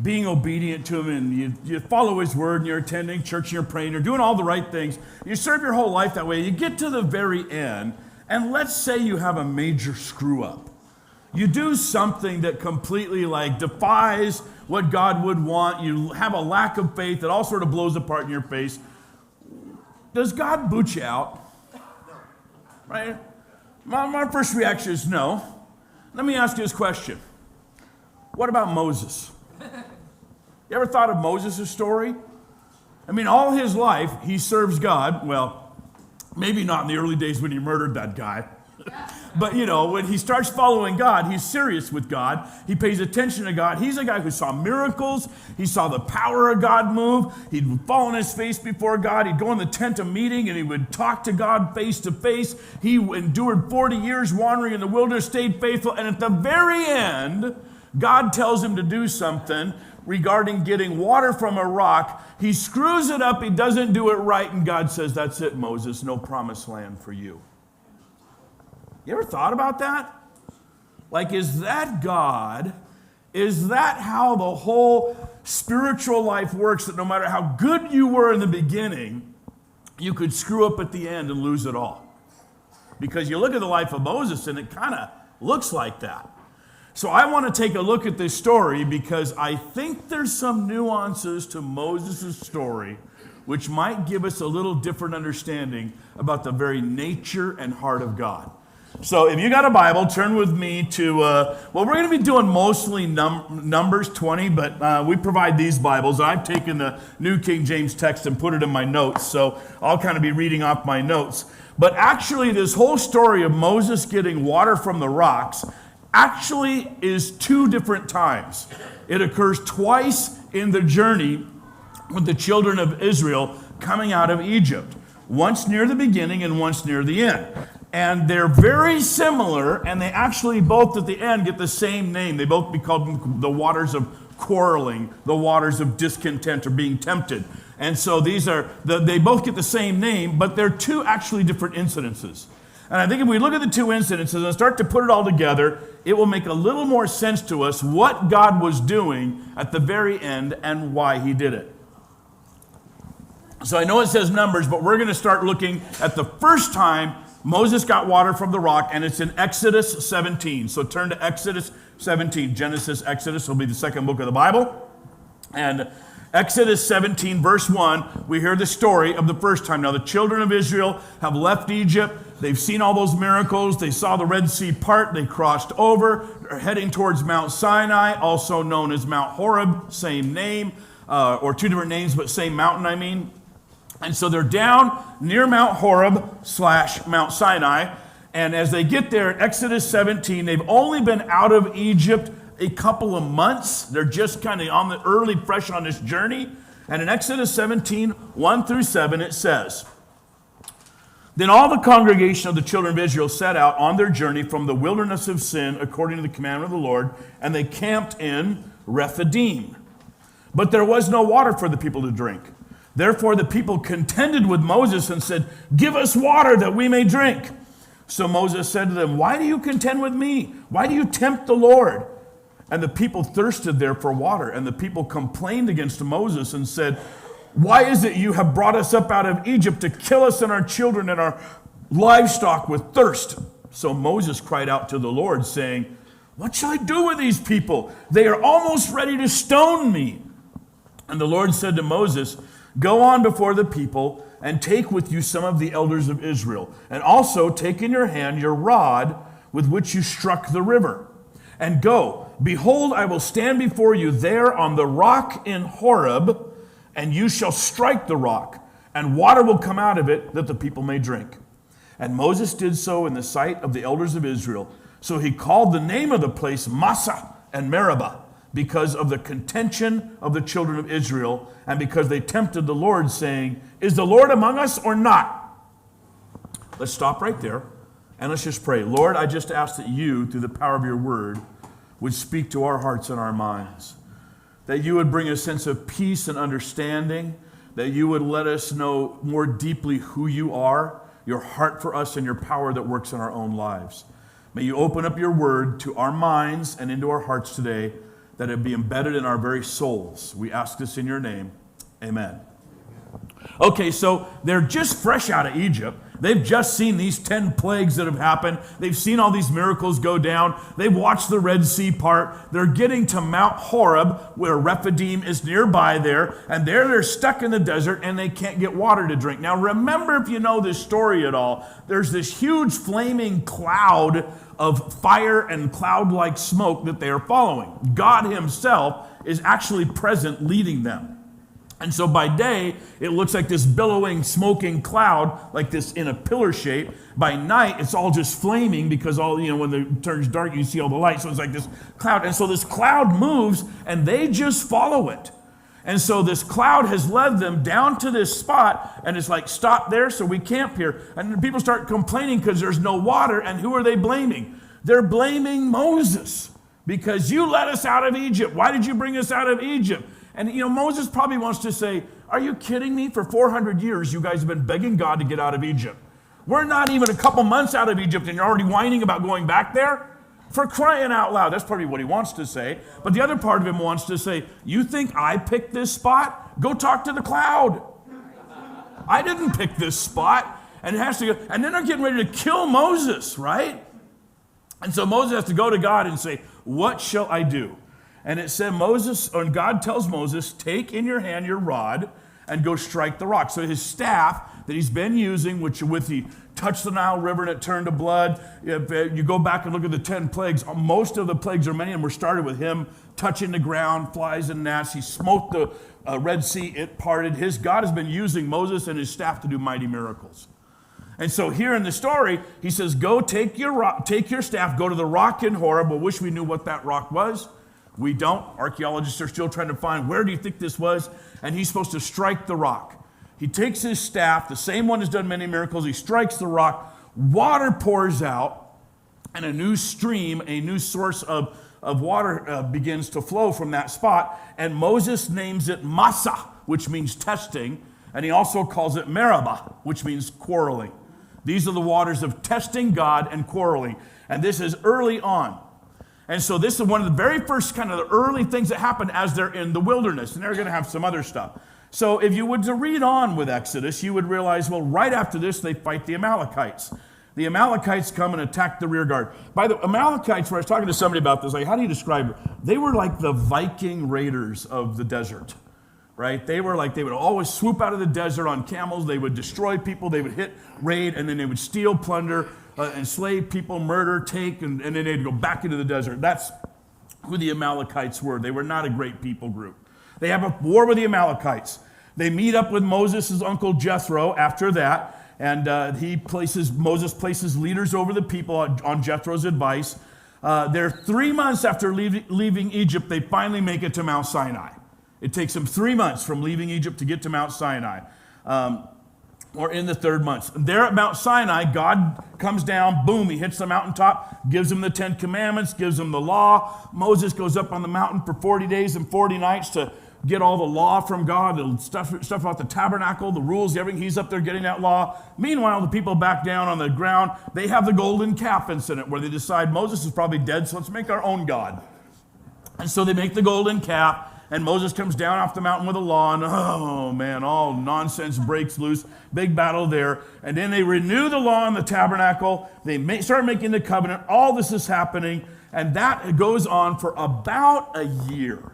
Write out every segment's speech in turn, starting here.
being obedient to him, and you follow his word, and you're attending church, and you're praying, you're doing all the right things. You serve your whole life that way. You get to the very end, and let's say you have a major screw up. You do something that completely defies what God would want. You have a lack of faith that all sort of blows apart in your face. Does God boot you out? Right? My first reaction is no. Let me ask you this question. What about Moses? You ever thought of Moses' story? I mean, all his life, he serves God. Well, maybe not in the early days when he murdered that guy. But, when he starts following God, he's serious with God. He pays attention to God. He's a guy who saw miracles. He saw the power of God move. He'd fall on his face before God. He'd go in the tent of meeting, and he would talk to God face to face. He endured 40 years wandering in the wilderness, stayed faithful. And at the very end, God tells him to do something regarding getting water from a rock. He screws it up. He doesn't do it right. And God says, that's it, Moses. No promised land for you. You ever thought about that? Is that God? Is that how the whole spiritual life works, that no matter how good you were in the beginning, you could screw up at the end and lose it all? Because you look at the life of Moses and it kind of looks like that. So I want to take a look at this story because I think there's some nuances to Moses' story which might give us a little different understanding about the very nature and heart of God. So if you got a Bible, turn with me to, we're going to be doing mostly Numbers 20, but we provide these Bibles. I've taken the New King James text and put it in my notes, so I'll kind of be reading off my notes. But actually, this whole story of Moses getting water from the rocks actually is two different times. It occurs twice in the journey with the children of Israel coming out of Egypt. Once near the beginning and once near the end. And they're very similar, and they actually both at the end get the same name. They both be called the waters of quarreling, the waters of discontent or being tempted. And so they both get the same name, but they're two actually different incidences. And I think if we look at the two incidences and start to put it all together, it will make a little more sense to us what God was doing at the very end and why he did it. So I know it says Numbers, but we're going to start looking at the first time Moses got water from the rock, and it's in Exodus 17. So turn to Exodus 17. Genesis, Exodus will be the second book of the Bible. And Exodus 17, verse 1, we hear the story of the first time. Now, the children of Israel have left Egypt. They've seen all those miracles. They saw the Red Sea part. They crossed over. They're heading towards Mount Sinai, also known as Mount Horeb, same name, or two different names, but same mountain, I mean. And so they're down near Mount Horeb / Mount Sinai. And as they get there in Exodus 17, they've only been out of Egypt a couple of months. They're just kind of on the fresh on this journey. And in Exodus 17, 1-7, it says, Then all the congregation of the children of Israel set out on their journey from the wilderness of Sin, according to the commandment of the Lord, and they camped in Rephidim. But there was no water for the people to drink. Therefore the people contended with Moses and said, Give us water that we may drink. So Moses said to them, Why do you contend with me? Why do you tempt the Lord? And the people thirsted there for water. And the people complained against Moses and said, Why is it you have brought us up out of Egypt to kill us and our children and our livestock with thirst? So Moses cried out to the Lord, saying, What shall I do with these people? They are almost ready to stone me. And the Lord said to Moses, Go on before the people and take with you some of the elders of Israel. And also take in your hand your rod with which you struck the river. And go, behold, I will stand before you there on the rock in Horeb, and you shall strike the rock, and water will come out of it that the people may drink. And Moses did so in the sight of the elders of Israel. So he called the name of the place Massah and Meribah, because of the contention of the children of Israel, and because they tempted the Lord, saying, Is the Lord among us or not? Let's stop right there, and let's just pray. Lord, I just ask that you, through the power of your word, would speak to our hearts and our minds, that you would bring a sense of peace and understanding, that you would let us know more deeply who you are, your heart for us, and your power that works in our own lives. May you open up your word to our minds and into our hearts today. that it be embedded in our very souls. We ask this in your name. Amen. Okay, so they're just fresh out of Egypt. They've just seen these 10 plagues that have happened. They've seen all these miracles go down. They've watched the Red Sea part. They're getting to Mount Horeb, where Rephidim is nearby there. And there they're stuck in the desert, and they can't get water to drink. Now remember, if you know this story at all, there's this huge flaming cloud of fire and cloud-like smoke that they are following. God himself is actually present leading them. And so by day, it looks like this billowing, smoking cloud, like this in a pillar shape. By night, it's all just flaming because when it turns dark, you see all the light. So it's like this cloud. And so this cloud moves, and they just follow it. And so this cloud has led them down to this spot, and it's like, stop there so we camp here. And people start complaining because there's no water, and who are they blaming? They're blaming Moses because you let us out of Egypt. Why did you bring us out of Egypt? And Moses probably wants to say, are you kidding me? For 400 years, you guys have been begging God to get out of Egypt. We're not even a couple months out of Egypt, and you're already whining about going back there? For crying out loud. That's probably what he wants to say. But the other part of him wants to say, you think I picked this spot? Go talk to the cloud. I didn't pick this spot. And it has to go. And then they're getting ready to kill Moses, right? And so Moses has to go to God and say, what shall I do? And it said God tells Moses, take in your hand your rod and go strike the rock. So his staff that he's been using, which with he touched the Nile River and it turned to blood. If you go back and look at the 10 plagues, most of the plagues, or many of them, were started with him touching the ground, flies and gnats. He smote the Red Sea, it parted. God has been using Moses and his staff to do mighty miracles. And so here in the story, he says, go take your staff, go to the rock in Horeb. I wish we knew what that rock was. We don't. Archaeologists are still trying to find, where do you think this was? And he's supposed to strike the rock. He takes his staff, the same one has done many miracles. He strikes the rock. Water pours out, and a new stream, a new source of water begins to flow from that spot. And Moses names it Massa, which means testing. And he also calls it Meribah, which means quarreling. These are the waters of testing God and quarreling. And this is early on. And so this is one of the very first kind of the early things that happen as they're in the wilderness. And they're going to have some other stuff. So if you were to read on with Exodus, you would realize, well, right after this, they fight the Amalekites. The Amalekites come and attack the rear guard. By the Amalekites, when I was talking to somebody about this, like, how do you describe it? They were like the Viking raiders of the desert, right? They would always swoop out of the desert on camels. They would destroy people. They would hit, raid, and then they would steal, plunder, enslave people, murder, take, and then they'd go back into the desert. That's who the Amalekites were. They were not a great people group. They have a war with the Amalekites. They meet up with Moses' uncle Jethro after that, and Moses places leaders over the people on Jethro's advice. They're 3 months after leaving Egypt, they finally make it to Mount Sinai. It takes them 3 months from leaving Egypt to get to Mount Sinai. Or in the 3rd month. There at Mount Sinai, God comes down, boom, he hits the mountaintop, gives them the 10 commandments, gives them the law. Moses goes up on the mountain for 40 days and 40 nights to get all the law from God, the stuff about the tabernacle, the rules, everything. He's up there getting that law. Meanwhile, the people back down on the ground, they have the golden calf incident where they decide Moses is probably dead, so let's make our own God. And so they make the golden calf. And Moses comes down off the mountain with a law, and oh man, all nonsense breaks loose. Big battle there. And then they renew the law in the tabernacle. They start making the covenant. All this is happening, and that goes on for about a year.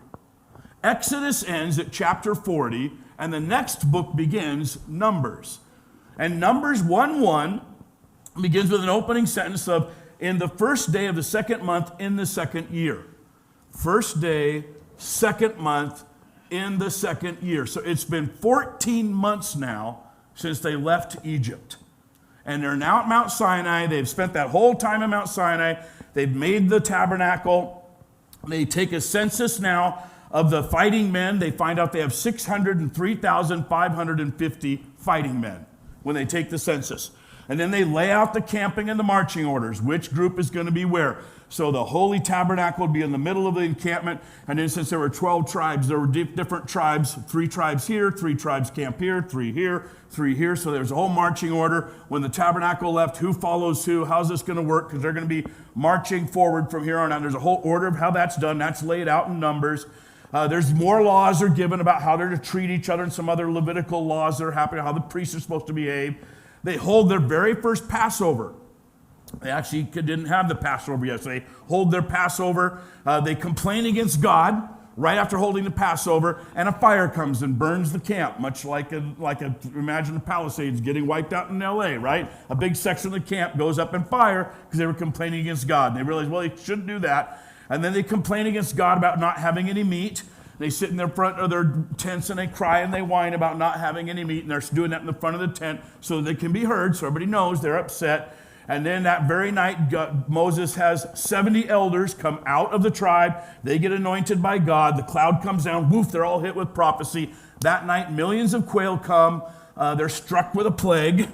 Exodus ends at chapter 40, and the next book begins, Numbers. And Numbers 1:1 begins with an opening sentence of, in the first day of the 2nd month in the 2nd year. First day, 2nd month in the 2nd year. So it's been 14 months now since they left Egypt. And they're now at Mount Sinai. They've spent that whole time at Mount Sinai. They've made the tabernacle. They take a census now of the fighting men. They find out they have 603,550 fighting men when they take the census. And then they lay out the camping and the marching orders, which group is going to be where. So the Holy Tabernacle would be in the middle of the encampment. And then since there were 12 tribes, there were different tribes, 3 tribes here, 3 tribes camp here, 3 here, 3 here. So there's a whole marching order. When the tabernacle left, who follows who? How's this going to work? Because they're going to be marching forward from here on out. There's a whole order of how that's done. That's laid out in Numbers. There's more laws are given about how they're to treat each other and some other Levitical laws that are happening, how the priests are supposed to behave. They hold their very first Passover. They actually didn't have the Passover yet, so they hold their Passover. They complain against God right after holding the Passover, and a fire comes and burns the camp, much like imagine the Palisades getting wiped out in L.A., right? A big section of the camp goes up in fire because they were complaining against God. And they realized, well, they shouldn't do that. And then they complain against God about not having any meat. They sit in their front of their tents and they cry and they whine about not having any meat, and they're doing that in the front of the tent so they can be heard, so everybody knows they're upset. And then that very night, Moses has 70 elders come out of the tribe. They get anointed by God. The cloud comes down. Woof, they're all hit with prophecy. That night, millions of quail come. They're struck with a plague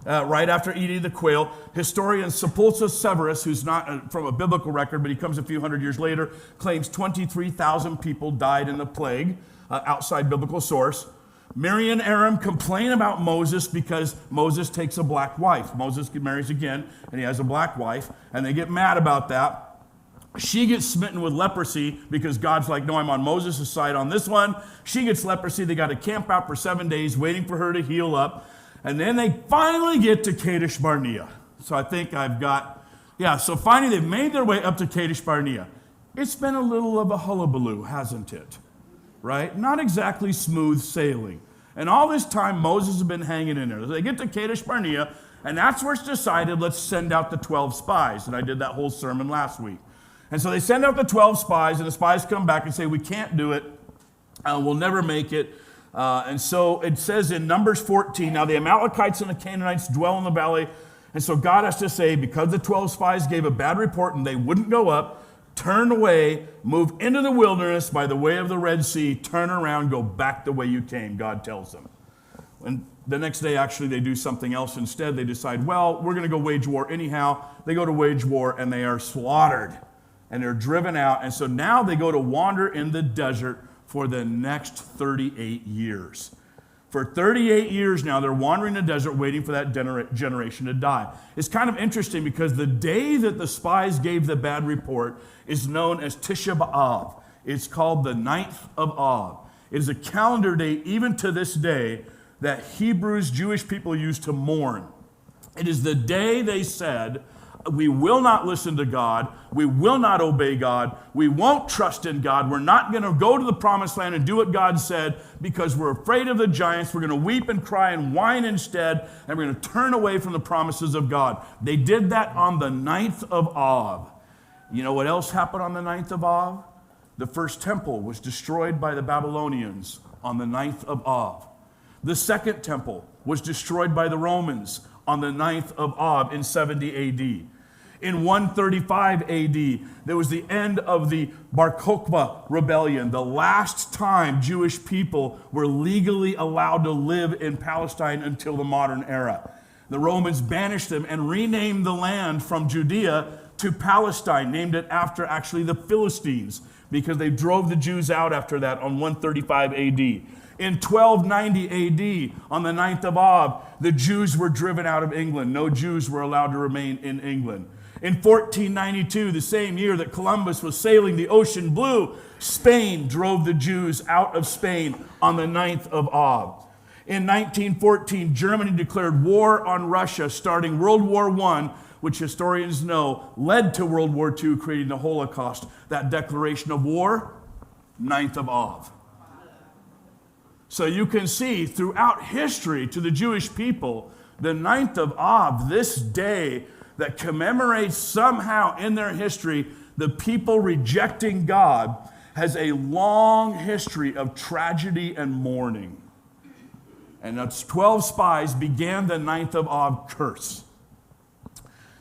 right after eating the quail. Historian Sepulchre Severus, who's not from a biblical record, but he comes a few hundred years later, claims 23,000 people died in the plague, outside biblical source. Miriam and Aaron complain about Moses because Moses takes a black wife. Moses marries again, and he has a black wife, and they get mad about that. She gets smitten with leprosy because God's like, no, I'm on Moses' side on this one. She gets leprosy. They got to camp out for 7 days waiting for her to heal up. And then they finally get to Kadesh Barnea. So I think I've got, so finally they've made their way up to Kadesh Barnea. It's been a little of a hullabaloo, hasn't it? Right? Not exactly smooth sailing. And all this time, Moses has been hanging in there. They get to Kadesh Barnea, and that's where it's decided, let's send out the 12 spies. And I did that whole sermon last week. And so they send out the 12 spies, and the spies come back and say, we can't do it. We'll never make it. And so it says in Numbers 14, now the Amalekites and the Canaanites dwell in the valley. And so God has to say, because the 12 spies gave a bad report and they wouldn't go up, turn away, move into the wilderness by the way of the Red Sea, turn around, go back the way you came, God tells them. And the next day, actually, they do something else instead. They decide, well, we're going to go wage war anyhow. They go to wage war, and they are slaughtered, and they're driven out. And so now they go to wander in the desert for the next 38 years. For 38 years now, they're wandering the desert waiting for that generation to die. It's kind of interesting because the day that the spies gave the bad report is known as Tisha B'Av. It's called the 9th of Av. It is a calendar day, even to this day, that Hebrews, Jewish people use to mourn. It is the day they said, we will not listen to God. We will not obey God. We won't trust in God. We're not going to go to the promised land and do what God said because we're afraid of the giants. We're going to weep and cry and whine instead, and we're going to turn away from the promises of God. They did that on the 9th of Av. You know what else happened on the 9th of Av? The first temple was destroyed by the Babylonians on the 9th of Av. The second temple was destroyed by the Romans on the 9th of Av in 70 AD. In 135 AD, there was the end of the Bar Kokhba rebellion, the last time Jewish people were legally allowed to live in Palestine until the modern era. The Romans banished them and renamed the land from Judea to Palestine, named it after actually the Philistines, because they drove the Jews out after that on 135 AD. In 1290 AD, on the 9th of Av, the Jews were driven out of England. No Jews were allowed to remain in England. In 1492, the same year that Columbus was sailing the ocean blue, Spain drove the Jews out of Spain on the 9th of Av. In 1914, Germany declared war on Russia, starting World War I, which historians know led to World War II, creating the Holocaust. That declaration of war, 9th of Av. So you can see throughout history to the Jewish people, the 9th of Av, this day that commemorates somehow in their history the people rejecting God, has a long history of tragedy and mourning. And those 12 spies began the 9th of Av curse.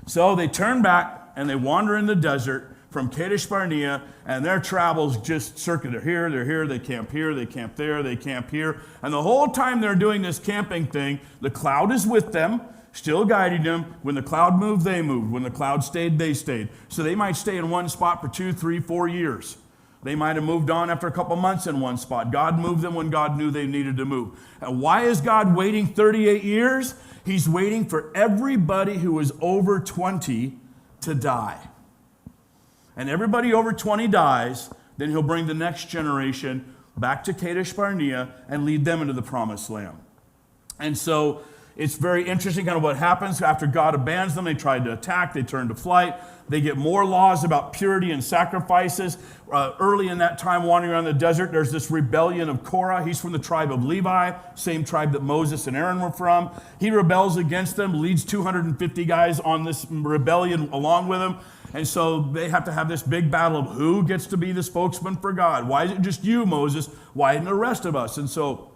So they turn back and they wander in the desert from Kadesh Barnea, and their travels just circular. They're here, they camp here, they camp there, they camp here. And the whole time they're doing this camping thing, the cloud is with them, still guiding them. When the cloud moved, they moved. When the cloud stayed, they stayed. So they might stay in one spot for 2, 3, 4 years. They might have moved on after a couple months in one spot. God moved them when God knew they needed to move. And why is God waiting 38 years? He's waiting for everybody who is over 20 to die. And everybody over 20 dies, then he'll bring the next generation back to Kadesh Barnea and lead them into the promised land. And so it's very interesting kind of what happens after God abandons them. They tried to attack, they turn to flight. They get more laws about purity and sacrifices. Early in that time, wandering around the desert, there's this rebellion of Korah. He's from the tribe of Levi, same tribe that Moses and Aaron were from. He rebels against them, leads 250 guys on this rebellion along with him. And so they have to have this big battle of who gets to be the spokesman for God. Why is it just you, Moses? Why isn't the rest of us? And so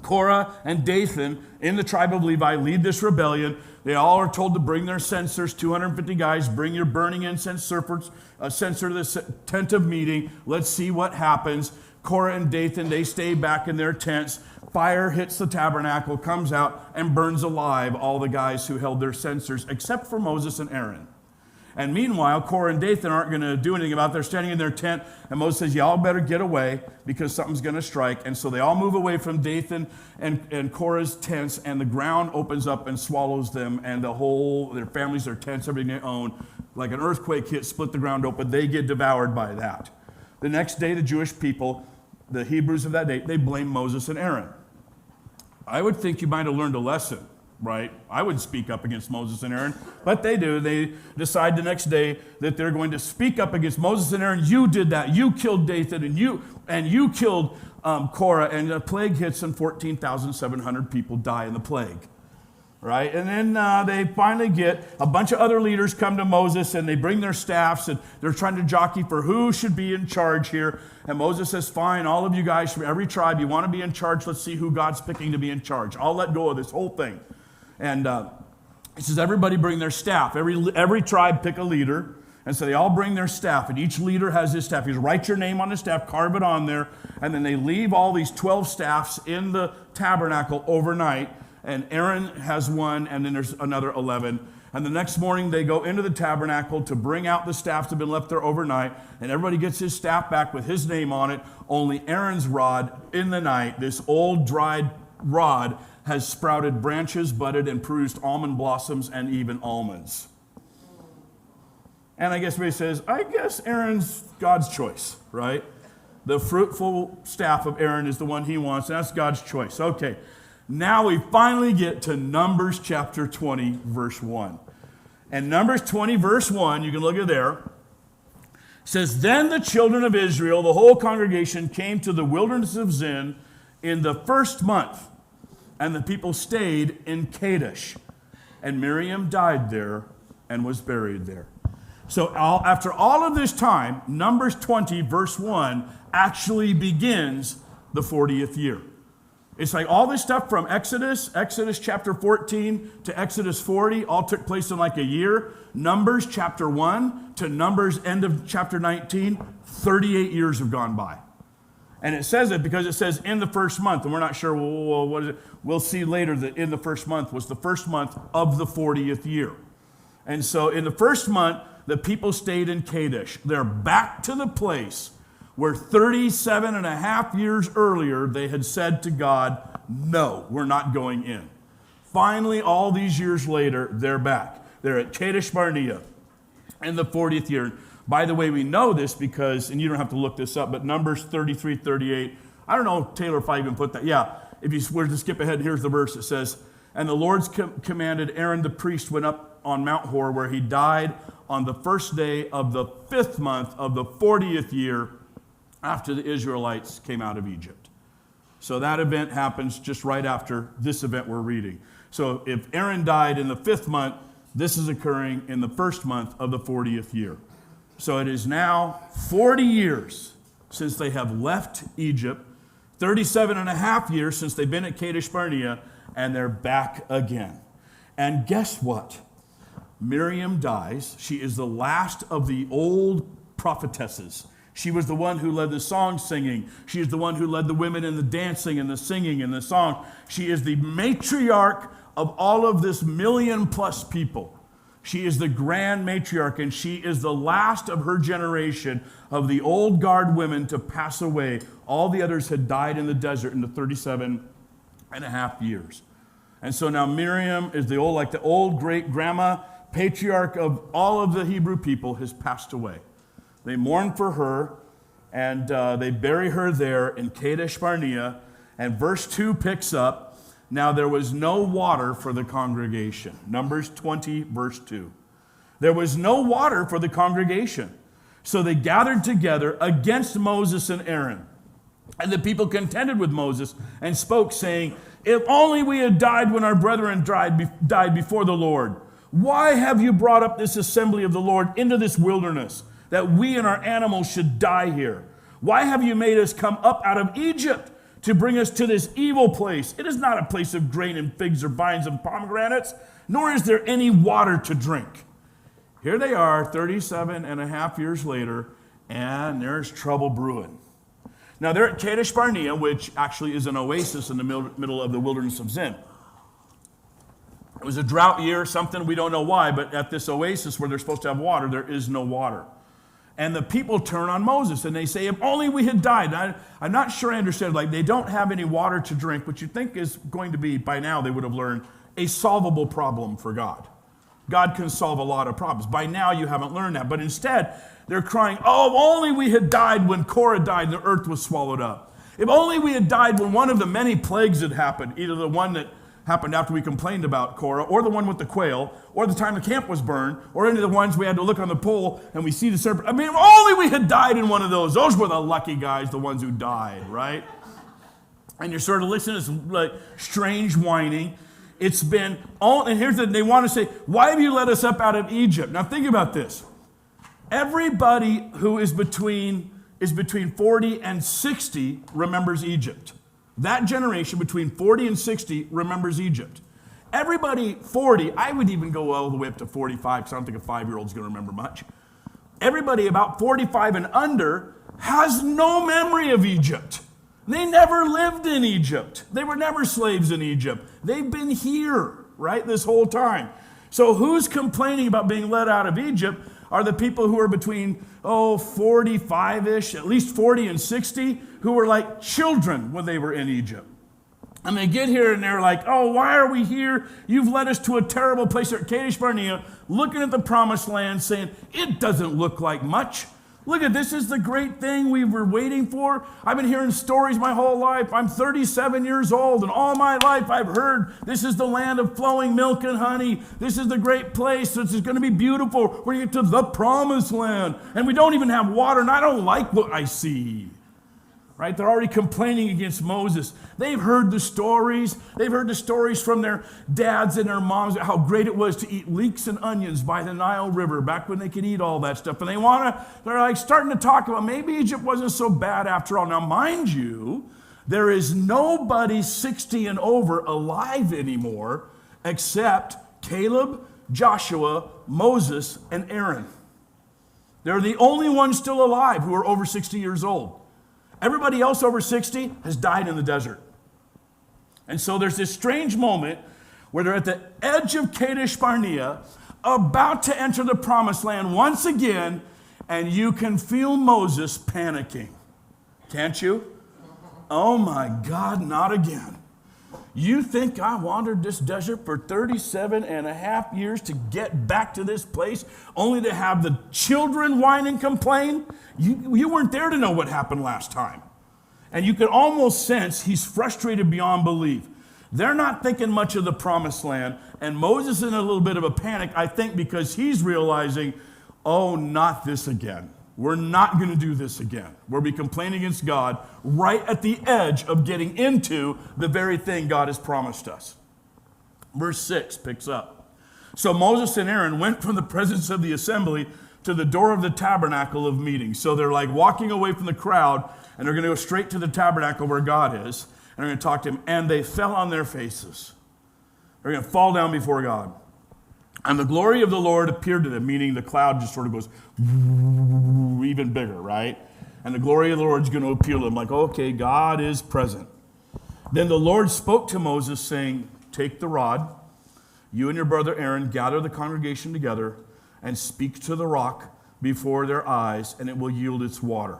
Korah and Dathan in the tribe of Levi lead this rebellion. They all are told to bring their censers, 250 guys, bring your burning incense censer to the tent of meeting. Let's see what happens. Korah and Dathan, they stay back in their tents. Fire hits the tabernacle, comes out, and burns alive all the guys who held their censers, except for Moses and Aaron. And meanwhile, Korah and Dathan aren't going to do anything about it. They're standing in their tent, and Moses says, y'all better get away because something's going to strike. And so they all move away from Dathan and Korah's tents, and the ground opens up and swallows them, and their families, their tents, everything they own, like an earthquake hit, split the ground open. They get devoured by that. The next day, the Jewish people, the Hebrews of that day, they blame Moses and Aaron. I would think you might have learned a lesson. Right? I wouldn't speak up against Moses and Aaron, but they do. They decide the next day that they're going to speak up against Moses and Aaron. You did that. You killed Dathan, and you killed Korah, and the plague hits, and 14,700 people die in the plague. Right? And then they finally get a bunch of other leaders come to Moses, and they bring their staffs, and they're trying to jockey for who should be in charge here. And Moses says, fine, all of you guys from every tribe, you want to be in charge. Let's see who God's picking to be in charge. I'll let go of this whole thing. And he says, everybody bring their staff. Every tribe pick a leader. And so they all bring their staff, and each leader has his staff. He says, write your name on the staff, carve it on there, and then they leave all these 12 staffs in the tabernacle overnight. And Aaron has one, and then there's another 11. And the next morning, they go into the tabernacle to bring out the staffs that have been left there overnight, and everybody gets his staff back with his name on it. Only Aaron's rod in the night, this old dried rod, has sprouted branches, budded, and produced almond blossoms and even almonds. And I guess everybody says, I guess Aaron's God's choice, right? The fruitful staff of Aaron is the one he wants, and that's God's choice. Okay, now we finally get to Numbers chapter 20, verse 1. And Numbers 20, verse 1, you can look at there, says, Then the children of Israel, the whole congregation, came to the wilderness of Zin in the first month, and the people stayed in Kadesh. And Miriam died there and was buried there. So after all of this time, Numbers 20, verse 1, actually begins the 40th year. It's like all this stuff from Exodus chapter 14 to Exodus 40, all took place in like a year. Numbers chapter 1 to Numbers end of chapter 19, 38 years have gone by. And it says it because it says in the first month, and we're not sure, well, what is it? We'll see later that in the first month was the first month of the 40th year. And so in the first month, the people stayed in Kadesh. They're back to the place where 37 and a half years earlier, they had said to God, no, we're not going in. Finally, all these years later, they're back. They're at Kadesh Barnea in the 40th year. By the way, we know this because, and you don't have to look this up, but Numbers 33, 38, I don't know, Taylor, if I even put that. Yeah, if you were to skip ahead, here's the verse. It says, And the Lord's commanded Aaron the priest went up on Mount Hor, where he died on the first day of the 5th month of the 40th year after the Israelites came out of Egypt. So that event happens just right after this event we're reading. So if Aaron died in the 5th month, this is occurring in the first month of the 40th year. So it is now 40 years since they have left Egypt, 37 and a half years since they've been at Kadesh Barnea, and they're back again. And guess what? Miriam dies. She is the last of the old prophetesses. She was the one who led the song singing. She is the one who led the women in the dancing and the singing and the song. She is the matriarch of all of this 1 million+ people. She is the grand matriarch, and she is the last of her generation of the old guard women to pass away. All the others had died in the desert in the 37 and a half years. And so now Miriam is the old great grandma patriarch of all of the Hebrew people has passed away. They mourn for her, and they bury her there in Kadesh Barnea. And verse 2 picks up, now there was no water for the congregation. Numbers 20, verse 2. There was no water for the congregation. So they gathered together against Moses and Aaron. And the people contended with Moses and spoke, saying, if only we had died when our brethren died before the Lord. Why have you brought up this assembly of the Lord into this wilderness, that we and our animals should die here? Why have you made us come up out of Egypt to bring us to this evil place? It is not a place of grain and figs or vines and pomegranates, nor is there any water to drink. Here they are, 37 and a half years later, and there's trouble brewing. Now they're at Kadesh Barnea, which actually is an oasis in the middle of the wilderness of Zin. It was a drought year, something we don't know why, but at this oasis where they're supposed to have water, there is no water. And the people turn on Moses and they say, if only we had died. I'm not sure I understand, they don't have any water to drink, which you think is going to be, by now they would have learned, a solvable problem for God. God can solve a lot of problems. By now you haven't learned that, but instead they're crying, oh, if only we had died when Korah died and the earth was swallowed up. If only we had died when one of the many plagues had happened, either the one that happened after we complained about Korah, or the one with the quail, or the time the camp was burned, or any of the ones we had to look on the pole and we see the serpent. I mean, if only we had died in one of those. Those were the lucky guys, the ones who died, right? And you're sort of listening to this strange whining. It's been all, and here's they want to say, why have you let us up out of Egypt? Now think about this. Everybody who is between 40 and 60 remembers Egypt. That generation between 40 and 60 remembers Egypt. Everybody 40, I would even go all the way up to 45, because I don't think a 5-year-old's going to remember much. Everybody about 45 and under has no memory of Egypt. They never lived in Egypt. They were never slaves in Egypt. They've been here, right, this whole time. So who's complaining about being let out of Egypt are the people who are between, 45-ish, at least 40 and 60, who were like children when they were in Egypt. And they get here and they're like, oh, why are we here? You've led us to a terrible place at Kadesh Barnea, looking at the promised land, saying, it doesn't look like much. Look at this is the great thing we were waiting for. I've been hearing stories my whole life. I'm 37 years old, and all my life I've heard this is the land of flowing milk and honey. This is the great place. This is going to be beautiful. We're going to get to the promised land. And we don't even have water, and I don't like what I see. Right? They're already complaining against Moses. They've heard the stories. They've heard the stories from their dads and their moms, how great it was to eat leeks and onions by the Nile River back when they could eat all that stuff. And they're like starting to talk about maybe Egypt wasn't so bad after all. Now, mind you, there is nobody 60 and over alive anymore except Caleb, Joshua, Moses, and Aaron. They're the only ones still alive who are over 60 years old. Everybody else over 60 has died in the desert. And so there's this strange moment where they're at the edge of Kadesh Barnea, about to enter the promised land once again, and you can feel Moses panicking. Can't you? Oh my God, not again. You think I wandered this desert for 37 and a half years to get back to this place, only to have the children whine and complain? You weren't there to know what happened last time. And you can almost sense he's frustrated beyond belief. They're not thinking much of the promised land, and Moses is in a little bit of a panic, I think, because he's realizing, oh, not this again. We're not going to do this again. We'll be complaining against God right at the edge of getting into the very thing God has promised us. Verse 6 picks up. So Moses and Aaron went from the presence of the assembly to the door of the tabernacle of meeting. So they're like walking away from the crowd, and they're going to go straight to the tabernacle where God is, and they're going to talk to him. And they fell on their faces. They're going to fall down before God. And the glory of the Lord appeared to them, meaning the cloud just sort of goes even bigger, right? And the glory of the Lord is going to appear to them, like, okay, God is present. Then the Lord spoke to Moses, saying, take the rod, you and your brother Aaron, gather the congregation together, and speak to the rock before their eyes, and it will yield its water.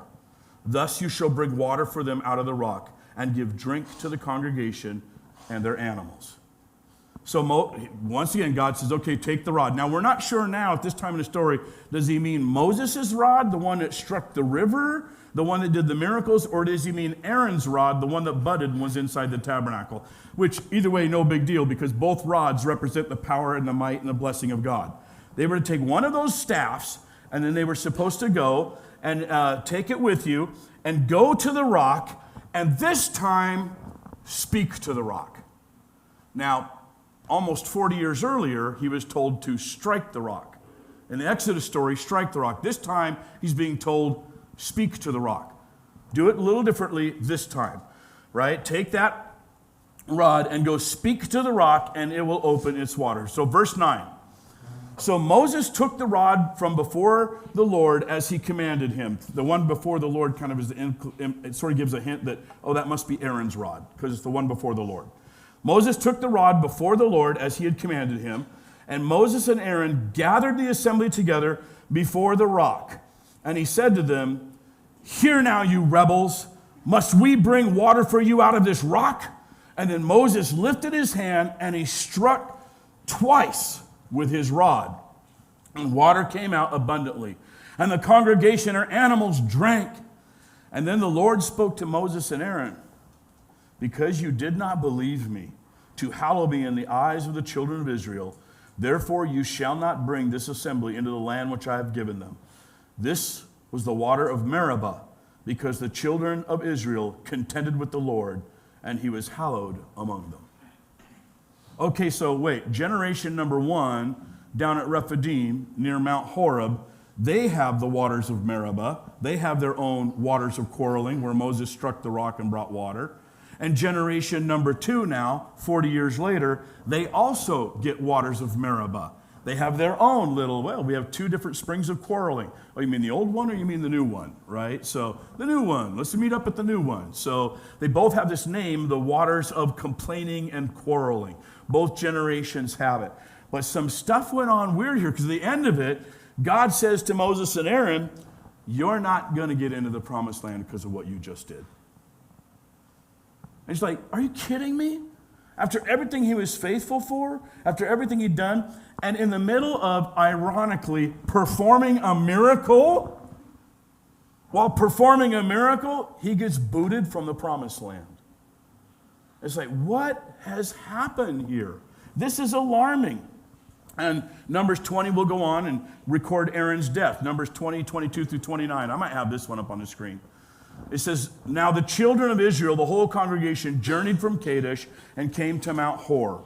Thus you shall bring water for them out of the rock, and give drink to the congregation and their animals. So once again, God says, okay, take the rod. Now, we're not sure now at this time in the story, does he mean Moses' rod, the one that struck the river, the one that did the miracles, or does he mean Aaron's rod, the one that budded and was inside the tabernacle? Which, either way, no big deal, because both rods represent the power and the might and the blessing of God. They were to take one of those staffs, and then they were supposed to go and take it with you and go to the rock, and this time, speak to the rock. Now, almost 40 years earlier, he was told to strike the rock. In the Exodus story, strike the rock. This time, he's being told, speak to the rock. Do it a little differently this time, right? Take that rod and go speak to the rock, and it will open its water. So verse 9. So Moses took the rod from before the Lord as he commanded him. The one before the Lord kind of is, it sort of gives a hint that, oh, that must be Aaron's rod, because it's the one before the Lord. Moses took the rod before the Lord as he had commanded him, and Moses and Aaron gathered the assembly together before the rock. And he said to them, hear now, you rebels, must we bring water for you out of this rock? And then Moses lifted his hand and he struck twice with his rod, and water came out abundantly. And the congregation or animals drank. And then the Lord spoke to Moses and Aaron, because you did not believe me to hallow me in the eyes of the children of Israel, therefore you shall not bring this assembly into the land which I have given them. This was the water of Meribah, because the children of Israel contended with the Lord, and he was hallowed among them. Okay, so wait, generation number 1 down at Rephidim near Mount Horeb, they have the waters of Meribah. They have their own waters of quarreling where Moses struck the rock and brought water. And generation number 2 now, 40 years later, they also get waters of Meribah. They have their own little, well, we have 2 different springs of quarreling. Oh, you mean the old one or you mean the new one, right? So the new one, let's meet up at the new one. So they both have this name, the waters of complaining and quarreling. Both generations have it. But some stuff went on weird here, because at the end of it, God says to Moses and Aaron, you're not going to get into the promised land because of what you just did. And he's like, are you kidding me? After everything he was faithful for, after everything he'd done, and in the middle of, ironically, performing a miracle, while performing a miracle, he gets booted from the promised land. It's like, what has happened here? This is alarming. And Numbers 20 will go on and record Aaron's death. Numbers 20, 22 through 29. I might have this one up on the screen. It says, now the children of Israel, the whole congregation, journeyed from Kadesh and came to Mount Hor.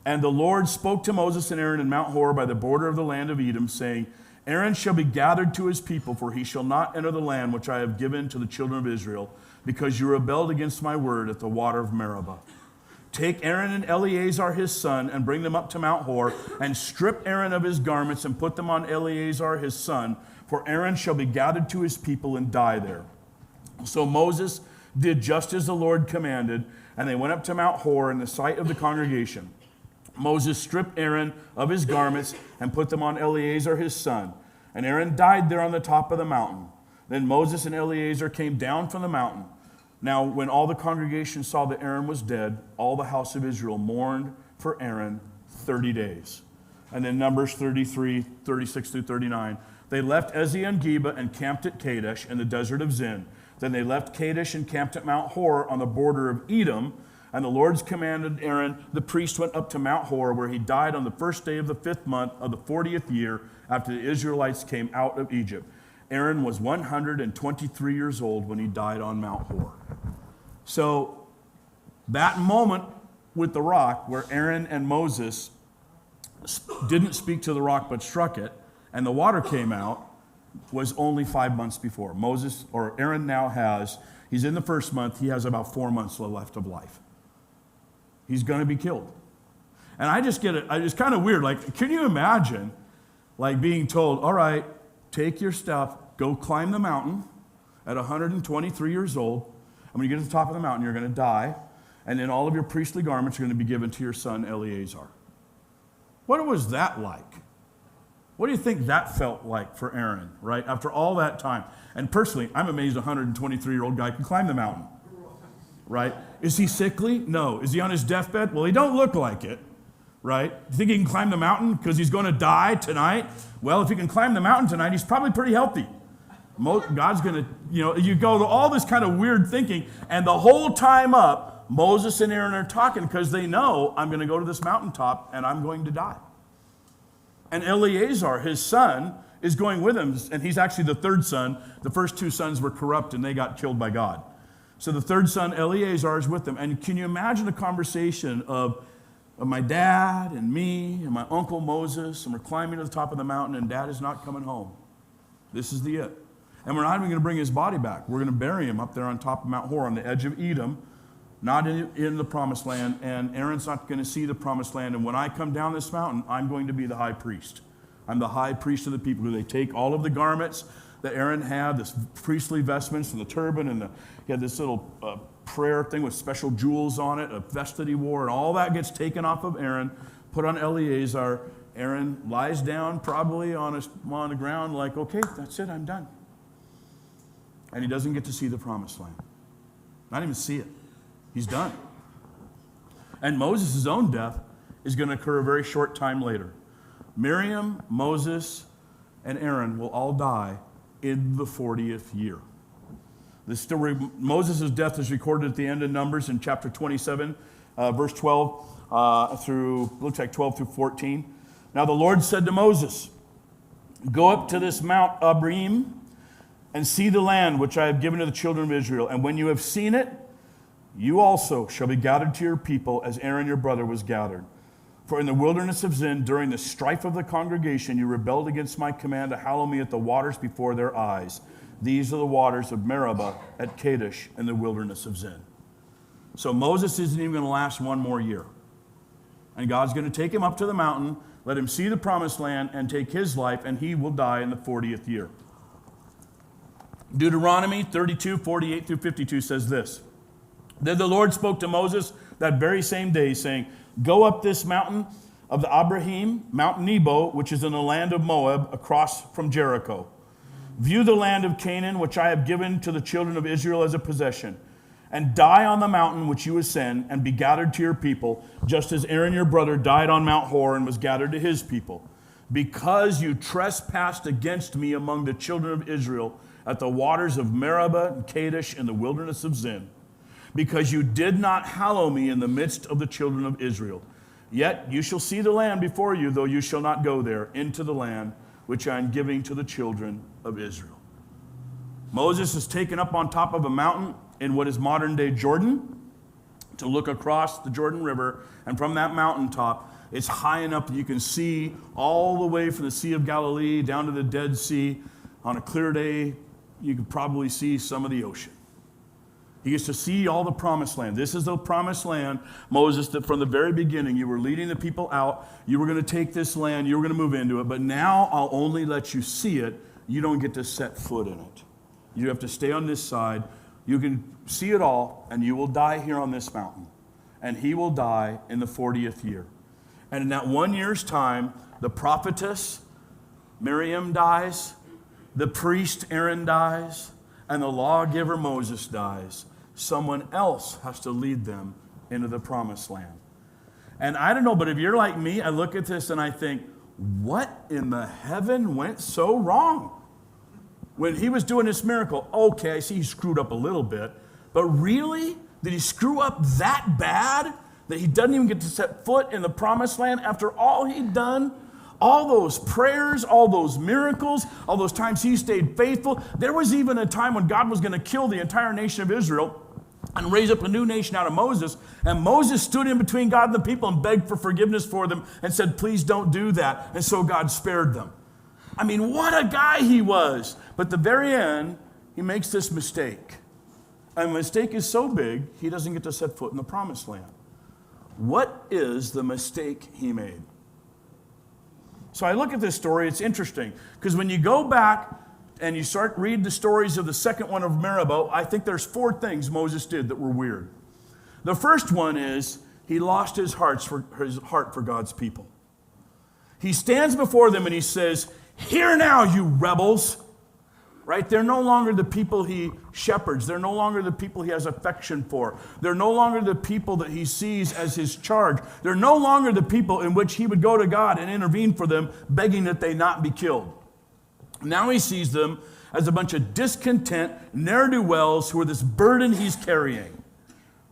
And the Lord spoke to Moses and Aaron in Mount Hor by the border of the land of Edom, saying, Aaron shall be gathered to his people, for he shall not enter the land which I have given to the children of Israel, because you rebelled against my word at the water of Meribah. Take Aaron and Eleazar his son, and bring them up to Mount Hor, and strip Aaron of his garments, and put them on Eleazar his son, for Aaron shall be gathered to his people and die there. So Moses did just as the Lord commanded, and they went up to Mount Hor in the sight of the congregation. Moses stripped Aaron of his garments and put them on Eleazar his son, and Aaron died there on the top of the mountain. Then Moses and Eleazar came down from the mountain. Now, when all the congregation saw that Aaron was dead, all the house of Israel mourned for Aaron 30 days. And then Numbers 33, 36 through 39. They left Ezion-Geber and camped at Kadesh in the desert of Zin. Then they left Kadesh and camped at Mount Hor on the border of Edom. And the Lord's commanded Aaron, the priest, went up to Mount Hor, where he died on the first day of the 5th month of the 40th year after the Israelites came out of Egypt. Aaron was 123 years old when he died on Mount Hor. So that moment with the rock where Aaron and Moses didn't speak to the rock but struck it, and the water came out, was only 5 months before. Aaron now he's in the 1st month, he has about 4 months left of life. He's going to be killed. And I just get it. It's kind of weird. Like, can you imagine, like, being told, all right, take your stuff, go climb the mountain at 123 years old. And when you get to the top of the mountain, you're going to die. And then all of your priestly garments are going to be given to your son, Eleazar. What was that like? What do you think that felt like for Aaron, right? After all that time. And personally, I'm amazed a 123-year-old guy can climb the mountain, right? Is he sickly? No. Is he on his deathbed? Well, he don't look like it, right? You think he can climb the mountain because he's going to die tonight? Well, if he can climb the mountain tonight, he's probably pretty healthy. God's going to, you go to all this kind of weird thinking, and the whole time up, Moses and Aaron are talking because they know, I'm going to go to this mountaintop and I'm going to die. And Eleazar, his son, is going with him, and he's actually the third son. The first two sons were corrupt and they got killed by God. So the third son, Eleazar, is with them. And can you imagine the conversation of my dad and me and my uncle Moses, and we're climbing to the top of the mountain, and Dad is not coming home. This is the it. And we're not even going to bring his body back. We're going to bury him up there on top of Mount Hor on the edge of Edom, not in the promised land, and Aaron's not going to see the promised land. And when I come down this mountain, I'm going to be the high priest. I'm the high priest of the people. They take all of the garments that Aaron had, this priestly vestments and the turban, and he had this little prayer thing with special jewels on it, a vest that he wore, and all that gets taken off of Aaron, put on Eleazar. Aaron lies down probably on the ground like, okay, that's it, I'm done. And he doesn't get to see the promised land. Not even see it. He's done. And Moses' own death is going to occur a very short time later. Miriam, Moses, and Aaron will all die in the 40th year. The story, Moses' death is recorded at the end of Numbers in chapter 27, verse 12 through 12 through 14. Now the Lord said to Moses, go up to this Mount Abarim and see the land which I have given to the children of Israel. And when you have seen it, you also shall be gathered to your people as Aaron your brother was gathered. For in the wilderness of Zin, during the strife of the congregation, you rebelled against my command to hallow me at the waters before their eyes. These are the waters of Meribah at Kadesh in the wilderness of Zin. So Moses isn't even going to last one more year. And God's going to take him up to the mountain, let him see the promised land, and take his life, and he will die in the 40th year. Deuteronomy 32, 48 through 52 says this. Then the Lord spoke to Moses that very same day, saying, go up this mountain of the Abraham, Mount Nebo, which is in the land of Moab, across from Jericho. View the land of Canaan, which I have given to the children of Israel as a possession, and die on the mountain which you ascend, and be gathered to your people, just as Aaron your brother died on Mount Hor and was gathered to his people. Because you trespassed against me among the children of Israel at the waters of Meribah and Kadesh in the wilderness of Zin, because you did not hallow me in the midst of the children of Israel. Yet you shall see the land before you, though you shall not go there, into the land which I am giving to the children of Israel. Moses is taken up on top of a mountain in what is modern-day Jordan to look across the Jordan River, and from that mountaintop, it's high enough that you can see all the way from the Sea of Galilee down to the Dead Sea. On a clear day, you could probably see some of the ocean. He gets to see all the promised land. This is the promised land, Moses, that from the very beginning you were leading the people out. You were going to take this land. You were going to move into it. But now I'll only let you see it. You don't get to set foot in it. You have to stay on this side. You can see it all, and you will die here on this mountain. And he will die in the 40th year. And in that 1 year's time, the prophetess Miriam dies, the priest Aaron dies, and the lawgiver Moses dies. Someone else has to lead them into the promised land. And I don't know, but if you're like me, I look at this and I think, what in the heaven went so wrong? When he was doing this miracle, okay, I see he screwed up a little bit, but really? Did he screw up that bad that he doesn't even get to set foot in the promised land after all he'd done? All those prayers, all those miracles, all those times he stayed faithful. There was even a time when God was going to kill the entire nation of Israel and raise up a new nation out of Moses. And Moses stood in between God and the people and begged for forgiveness for them and said, please don't do that. And so God spared them. I mean, what a guy he was. But at the very end, he makes this mistake. And the mistake is so big, he doesn't get to set foot in the promised land. What is the mistake he made? So I look at this story, it's interesting, because when you go back and you start read the stories of the second one of Meribah, I think there's 4 things Moses did that were weird. The first one is he lost his heart for God's people. He stands before them and he says, "Hear now, you rebels." Right? They're no longer the people he shepherds. They're no longer the people he has affection for. They're no longer the people that he sees as his charge. They're no longer the people in which he would go to God and intervene for them, begging that they not be killed. Now he sees them as a bunch of discontent, ne'er-do-wells who are this burden he's carrying.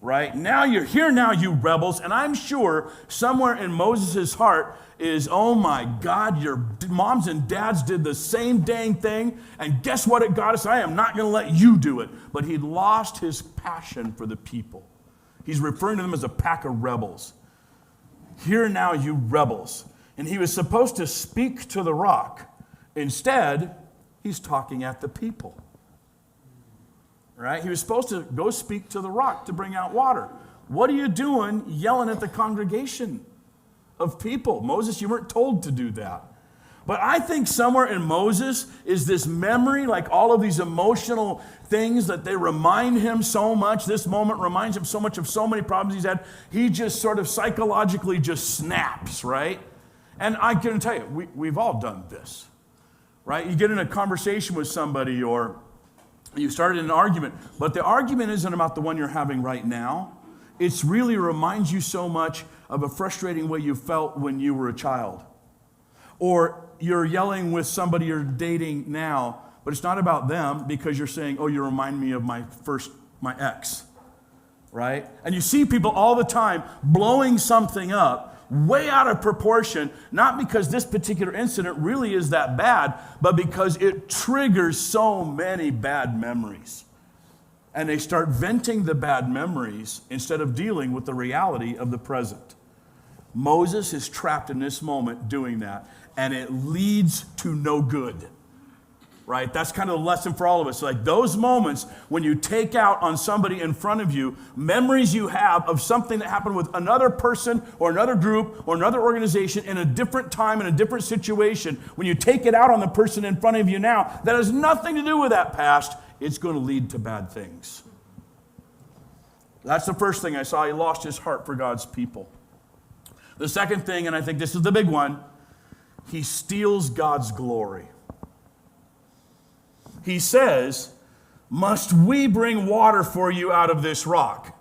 Right? Now you're here now, you rebels. And I'm sure somewhere in Moses' heart is, oh my God, your moms and dads did the same dang thing. And guess what it got us? I am not going to let you do it. But he lost his passion for the people. He's referring to them as a pack of rebels. Hear now, you rebels. And he was supposed to speak to the rock. Instead, he's talking at the people. Right? He was supposed to go speak to the rock to bring out water. What are you doing yelling at the congregation of people? Moses, you weren't told to do that. But I think somewhere in Moses is this memory, like all of these emotional things that they remind him so much. This moment reminds him so much of so many problems he's had. He just sort of psychologically just snaps, right? And I can tell you, we've all done this, right? You get in a conversation with somebody or you started an argument, but the argument isn't about the one you're having right now. It's really reminds you so much of a frustrating way you felt when you were a child. Or you're yelling with somebody you're dating now, but it's not about them because you're saying, oh, you remind me of my ex, right? And you see people all the time blowing something up way out of proportion, not because this particular incident really is that bad, but because it triggers so many bad memories. And they start venting the bad memories instead of dealing with the reality of the present. Moses is trapped in this moment doing that, and it leads to no good. Right? That's kind of the lesson for all of us. Like those moments when you take out on somebody in front of you, memories you have of something that happened with another person or another group or another organization in a different time, in a different situation, when you take it out on the person in front of you now, that has nothing to do with that past, it's going to lead to bad things. That's the first thing I saw. He lost his heart for God's people. The second thing, and I think this is the big one, he steals God's glory. He says, must we bring water for you out of this rock?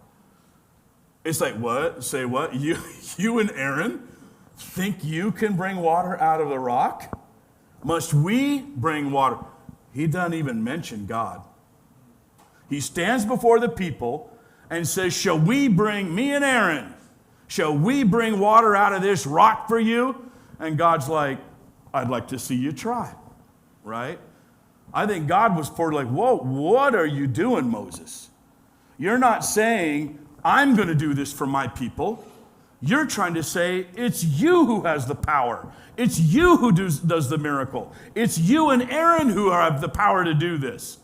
It's like, what? Say what? You and Aaron think you can bring water out of the rock? Must we bring water? He doesn't even mention God. He stands before the people and says, shall we bring, me and Aaron, shall we bring water out of this rock for you? And God's like, I'd like to see you try, right? I think God was like, whoa, what are you doing, Moses? You're not saying, I'm going to do this for my people. You're trying to say, it's you who has the power. It's you who does the miracle. It's you and Aaron who have the power to do this.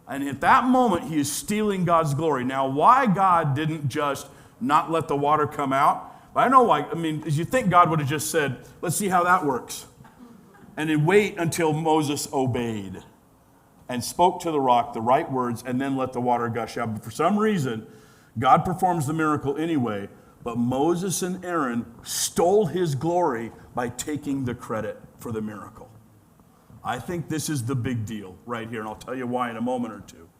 And at that moment, he is stealing God's glory. Now, why God didn't just not let the water come out? I know why. I mean, you think God would have just said, let's see how that works. And then wait until Moses obeyed and spoke to the rock the right words, and then let the water gush out. But for some reason, God performs the miracle anyway, but Moses and Aaron stole his glory by taking the credit for the miracle. I think this is the big deal right here, and I'll tell you why in a moment or two.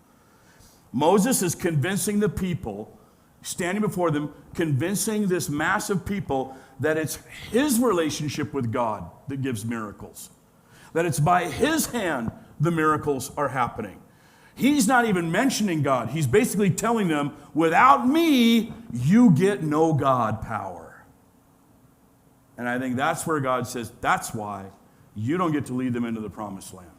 Moses is convincing the people, standing before them, convincing this mass of people that it's his relationship with God that gives miracles, that it's by his hand the miracles are happening. He's not even mentioning God. He's basically telling them, without me, you get no God power. And I think that's where God says, that's why you don't get to lead them into the promised land.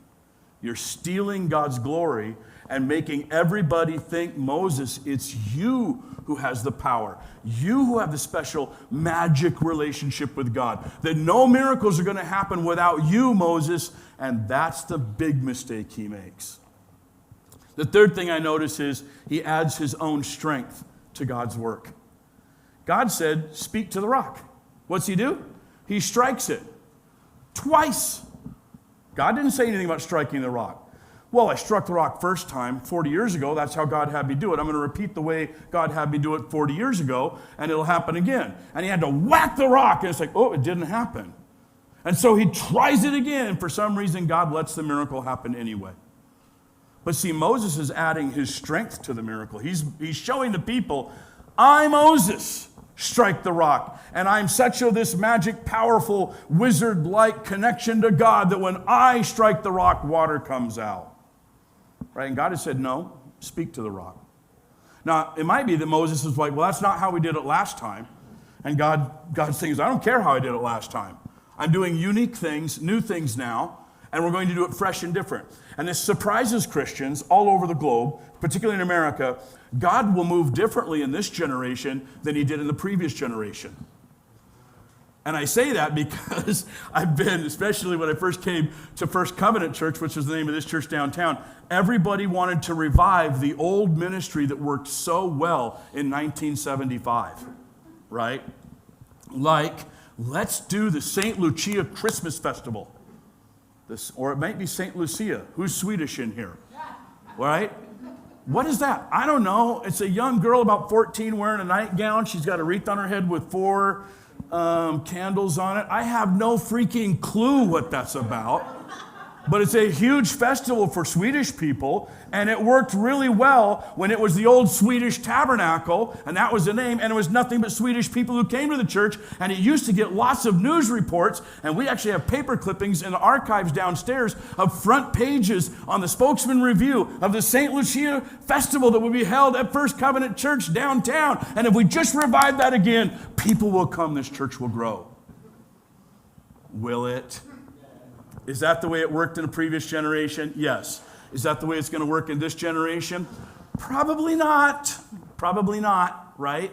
You're stealing God's glory and making everybody think, Moses, it's you who has the power. You who have the special magic relationship with God. That no miracles are going to happen without you, Moses. And that's the big mistake he makes. The third thing I notice is he adds his own strength to God's work. God said, speak to the rock. What's he do? He strikes it. Twice. God didn't say anything about striking the rock. Well, I struck the rock first time 40 years ago. That's how God had me do it. I'm going to repeat the way God had me do it 40 years ago, and it'll happen again. And he had to whack the rock, and it's like, oh, it didn't happen. And so he tries it again, and for some reason, God lets the miracle happen anyway. But see, Moses is adding his strength to the miracle. He's showing the people, I, Moses, strike the rock. And I'm such this magic, powerful, wizard-like connection to God that when I strike the rock, water comes out. Right? And God has said, no, speak to the rock. Now, it might be that Moses is like, well, that's not how we did it last time. And God's saying, I don't care how I did it last time. I'm doing unique things, new things now, and we're going to do it fresh and different. And this surprises Christians all over the globe, particularly in America. God will move differently in this generation than he did in the previous generation. And I say that because I've been, especially when I first came to First Covenant Church, which is the name of this church downtown, everybody wanted to revive the old ministry that worked so well in 1975, right? Like, let's do the St. Lucia Christmas Festival. Or it might be St. Lucia. Who's Swedish in here? Right? What is that? I don't know. It's a young girl about 14 wearing a nightgown. She's got a wreath on her head with 4 candles on it. I have no freaking clue what that's about. But it's a huge festival for Swedish people, and it worked really well when it was the old Swedish tabernacle, and that was the name, and it was nothing but Swedish people who came to the church, and it used to get lots of news reports, and we actually have paper clippings in the archives downstairs of front pages on the Spokesman Review of the St. Lucia Festival that would be held at First Covenant Church downtown. And if we just revive that again, people will come, this church will grow. Will it? Is that the way it worked in a previous generation? Yes. Is that the way it's going to work in this generation? Probably not. Probably not, right?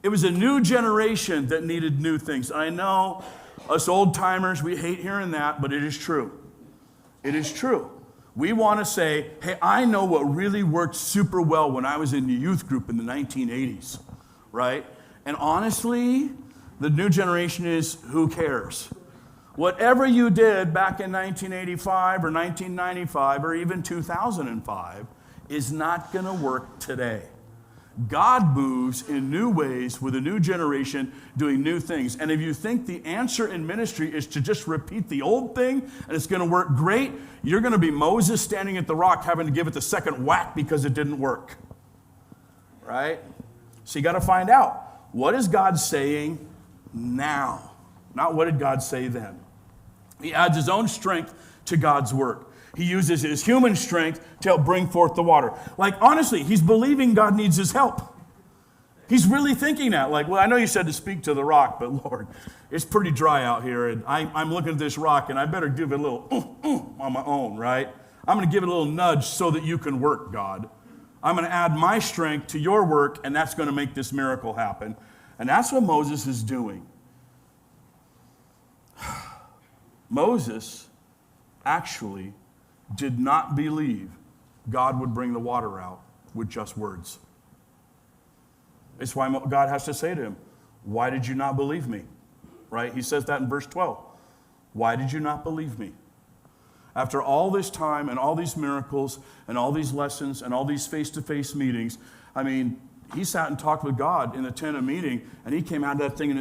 It was a new generation that needed new things. I know us old timers, we hate hearing that, but it is true. It is true. We want to say, hey, I know what really worked super well when I was in the youth group in the 1980s, right? And honestly, the new generation is, who cares? Whatever you did back in 1985 or 1995 or even 2005 is not going to work today. God moves in new ways with a new generation doing new things. And if you think the answer in ministry is to just repeat the old thing and it's going to work great, you're going to be Moses standing at the rock having to give it the second whack because it didn't work. Right? So you got to find out, what is God saying now? Not what did God say then. He adds his own strength to God's work. He uses his human strength to help bring forth the water. Like, honestly, he's believing God needs his help. He's really thinking that. Like, well, I know you said to speak to the rock, but Lord, it's pretty dry out here, and I'm looking at this rock, and I better give it a little on my own, right? I'm going to give it a little nudge so that you can work, God. I'm going to add my strength to your work, and that's going to make this miracle happen. And that's what Moses is doing. Moses actually did not believe God would bring the water out with just words. It's why God has to say to him, why did you not believe me? Right? He says that in verse 12. Why did you not believe me? After all this time and all these miracles and all these lessons and all these face-to-face meetings, I mean, he sat and talked with God in the tent of meeting, and he came out of that thing, and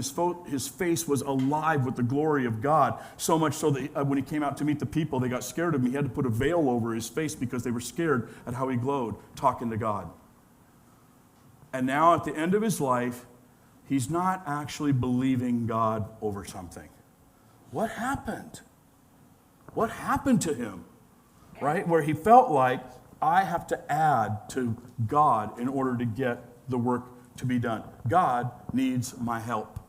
his face was alive with the glory of God, so much so that when he came out to meet the people, they got scared of him. He had to put a veil over his face because they were scared at how he glowed talking to God. And now at the end of his life, he's not actually believing God over something. What happened? What happened to him? Right? Where he felt like, I have to add to God in order to get the work to be done. God needs my help.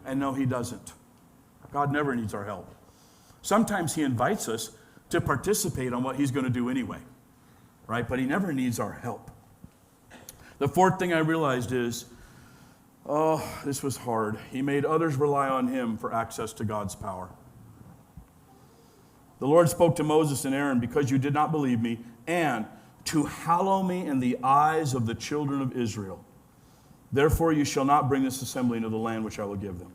And no, he doesn't. God never needs our help. Sometimes he invites us to participate on what he's going to do anyway, right? But he never needs our help. The fourth thing I realized is, this was hard. He made others rely on him for access to God's power. The Lord spoke to Moses and Aaron, because you did not believe me, and to hallow me in the eyes of the children of Israel. Therefore you shall not bring this assembly into the land which I will give them.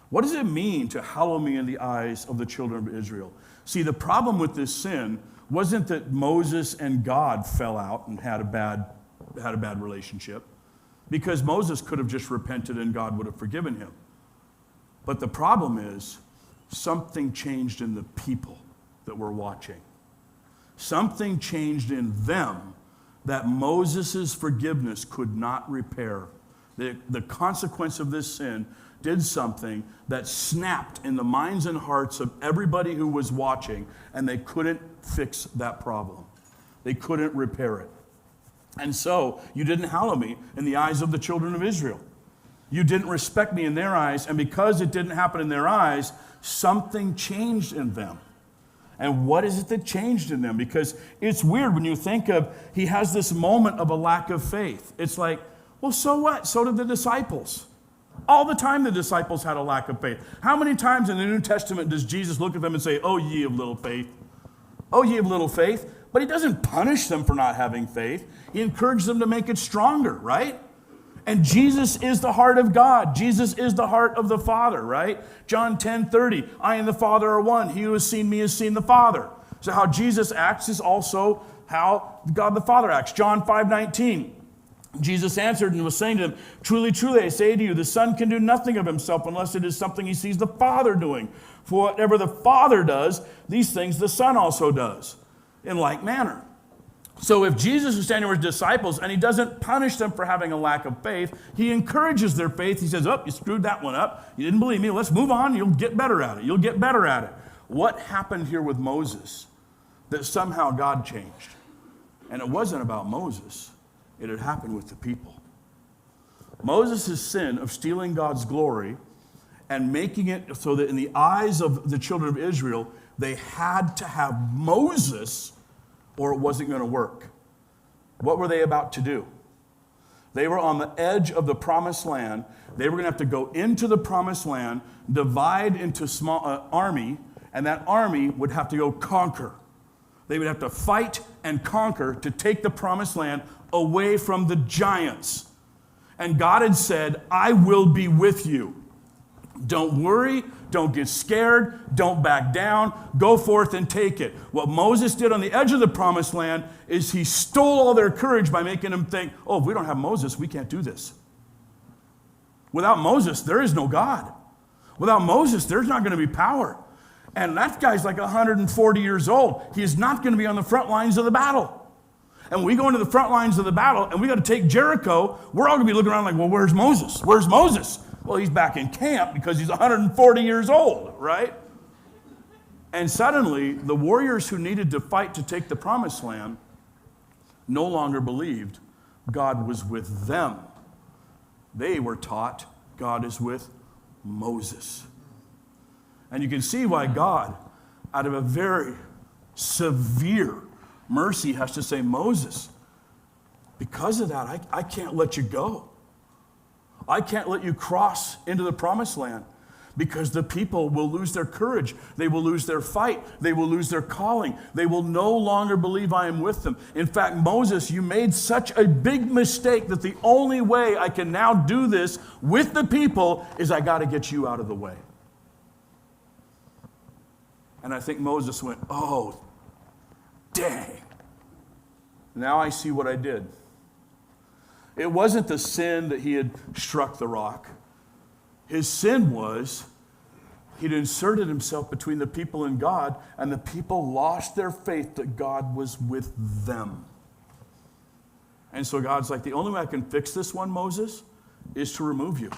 What does it mean to hallow me in the eyes of the children of Israel? See, the problem with this sin wasn't that Moses and God fell out and had a bad relationship, because Moses could have just repented and God would have forgiven him. But the problem is something changed in the people that were watching. Something changed in them that Moses' forgiveness could not repair. The consequence of this sin did something that snapped in the minds and hearts of everybody who was watching, and they couldn't fix that problem. They couldn't repair it. And so, you didn't hallow me in the eyes of the children of Israel. You didn't respect me in their eyes, and because it didn't happen in their eyes, something changed in them. And what is it that changed in them? Because it's weird when you think of, he has this moment of a lack of faith. It's like, well, so what? So did the disciples. All the time the disciples had a lack of faith. How many times in the New Testament does Jesus look at them and say, oh, ye of little faith? Oh, ye of little faith. But he doesn't punish them for not having faith. He encourages them to make it stronger, right? And Jesus is the heart of God. Jesus is the heart of the Father, right? John 10:30, I and the Father are one. He who has seen me has seen the Father. So how Jesus acts is also how God the Father acts. John 5:19, Jesus answered and was saying to them, truly, truly, I say to you, the Son can do nothing of himself unless it is something he sees the Father doing. For whatever the Father does, these things the Son also does, in like manner. So if Jesus is standing with his disciples and he doesn't punish them for having a lack of faith, he encourages their faith. He says, oh, you screwed that one up. You didn't believe me. Let's move on. You'll get better at it. You'll get better at it. What happened here with Moses that somehow God changed? And it wasn't about Moses. It had happened with the people. Moses' sin of stealing God's glory and making it so that in the eyes of the children of Israel, they had to have Moses or it wasn't going to work. What were they about to do? They were on the edge of the promised land. They were going to have to go into the promised land, divide into small army, and that army would have to go conquer. They would have to fight and conquer to take the promised land away from the giants. And God had said, I will be with you. Don't worry. Don't get scared. Don't back down. Go forth and take it. What Moses did on the edge of the promised land is he stole all their courage by making them think, oh, if we don't have Moses, we can't do this. Without Moses, there is no God. Without Moses, there's not going to be power. And that guy's like 140 years old. He is not going to be on the front lines of the battle. And when we go into the front lines of the battle and we got to take Jericho, we're all going to be looking around like, well, where's Moses? Where's Moses? Well, he's back in camp because he's 140 years old, right? And suddenly, the warriors who needed to fight to take the promised land no longer believed God was with them. They were taught God is with Moses. And you can see why God, out of a very severe mercy, has to say, Moses, because of that, I can't let you go. I can't let you cross into the promised land because the people will lose their courage. They will lose their fight. They will lose their calling. They will no longer believe I am with them. In fact, Moses, you made such a big mistake that the only way I can now do this with the people is I got to get you out of the way. And I think Moses went, oh, dang. Now I see what I did. It wasn't the sin that he had struck the rock. His sin was he'd inserted himself between the people and God, and the people lost their faith that God was with them. And so God's like, the only way I can fix this one, Moses, is to remove you.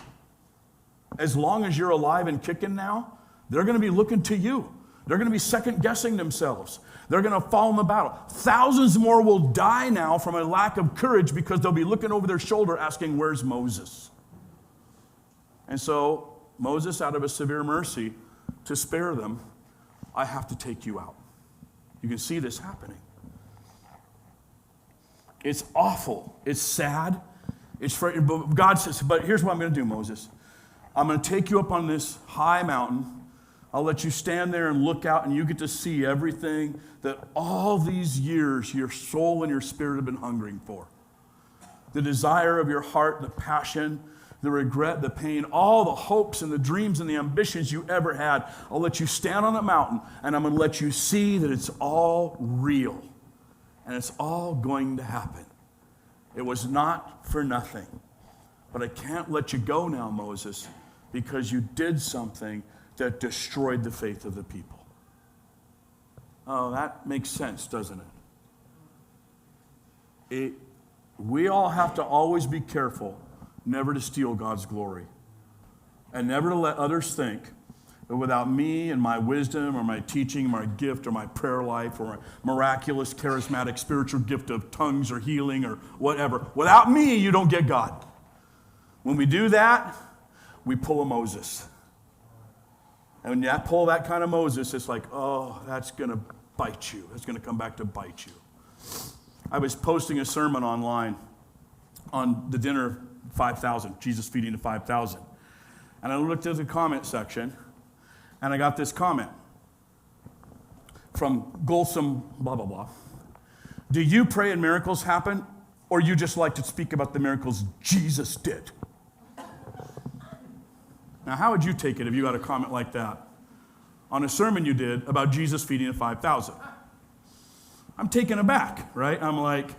As long as you're alive and kicking now, they're going to be looking to you. They're going to be second-guessing themselves. They're going to fall in the battle. Thousands more will die now from a lack of courage because they'll be looking over their shoulder asking, where's Moses? And so Moses, out of a severe mercy, to spare them, I have to take you out. You can see this happening. It's awful. It's sad. It's frightening. But God says, but here's what I'm going to do, Moses. I'm going to take you up on this high mountain. I'll let you stand there and look out, and you get to see everything that all these years your soul and your spirit have been hungering for. the desire of your heart, the passion, the regret, the pain, all the hopes and the dreams and the ambitions you ever had. I'll let you stand on the mountain, and I'm going to let you see that it's all real, and it's all going to happen. It was not for nothing. But I can't let you go now, Moses, because you did something that destroyed the faith of the people. Oh, that makes sense, doesn't it? We all have to always be careful never to steal God's glory and never to let others think that without me and my wisdom or my teaching, my gift or my prayer life or my miraculous, charismatic, spiritual gift of tongues or healing or whatever, without me, you don't get God. When we do that, we pull a Moses. And when you pull that kind of Moses, it's like, oh, that's going to bite you. It's going to come back to bite you. I was posting a sermon online on the dinner of 5,000, Jesus feeding the 5,000. And I looked at the comment section, and I got this comment from Golsum, blah, blah, blah. Do you pray and miracles happen, or you just like to speak about the miracles Jesus did? Now, how would you take it if you got a comment like that on a sermon you did about Jesus feeding the 5,000? I'm taken aback, right? I'm like,